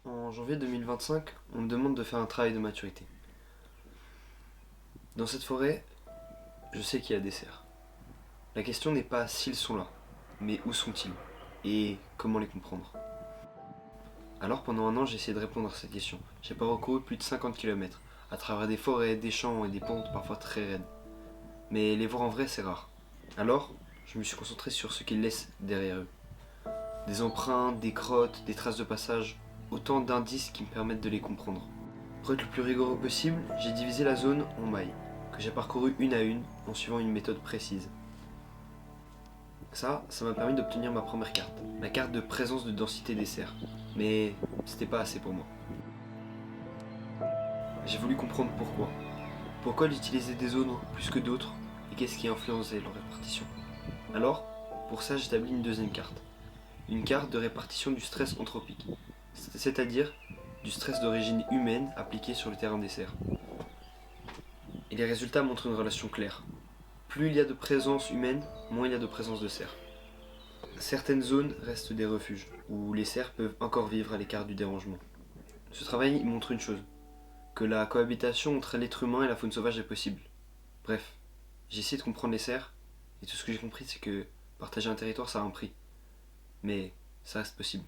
En janvier 2025, on me demande de faire un travail de maturité. Dans cette forêt, je sais qu'il y a des cerfs. La question n'est pas s'ils sont là, mais où sont-ils et comment les comprendre. Alors pendant un an, j'ai essayé de répondre à cette question. J'ai parcouru plus de 50 km, à travers des forêts, des champs et des pentes parfois très raides. Mais les voir en vrai, c'est rare. Alors, je me suis concentré sur ce qu'ils laissent derrière eux. Des empreintes, des crottes, des traces de passage, autant d'indices qui me permettent de les comprendre. Pour être le plus rigoureux possible, j'ai divisé la zone en mailles, que j'ai parcouru une à une en suivant une méthode précise. Ça m'a permis d'obtenir ma première carte, la carte de présence de densité des cerfs. Mais c'était pas assez pour moi. J'ai voulu comprendre pourquoi. Pourquoi ils utilisaient des zones plus que d'autres et qu'est-ce qui influençait leur répartition. Alors, pour ça, j'établis une deuxième carte. Une carte de répartition du stress anthropique, c'est-à-dire du stress d'origine humaine appliqué sur le terrain des cerfs. Et les résultats montrent une relation claire. Plus il y a de présence humaine, moins il y a de présence de cerfs. Certaines zones restent des refuges, où les cerfs peuvent encore vivre à l'écart du dérangement. Ce travail montre une chose, que la cohabitation entre l'être humain et la faune sauvage est possible. Bref, j'ai essayé de comprendre les cerfs, et tout ce que j'ai compris c'est que partager un territoire ça a un prix. Mais ça reste possible.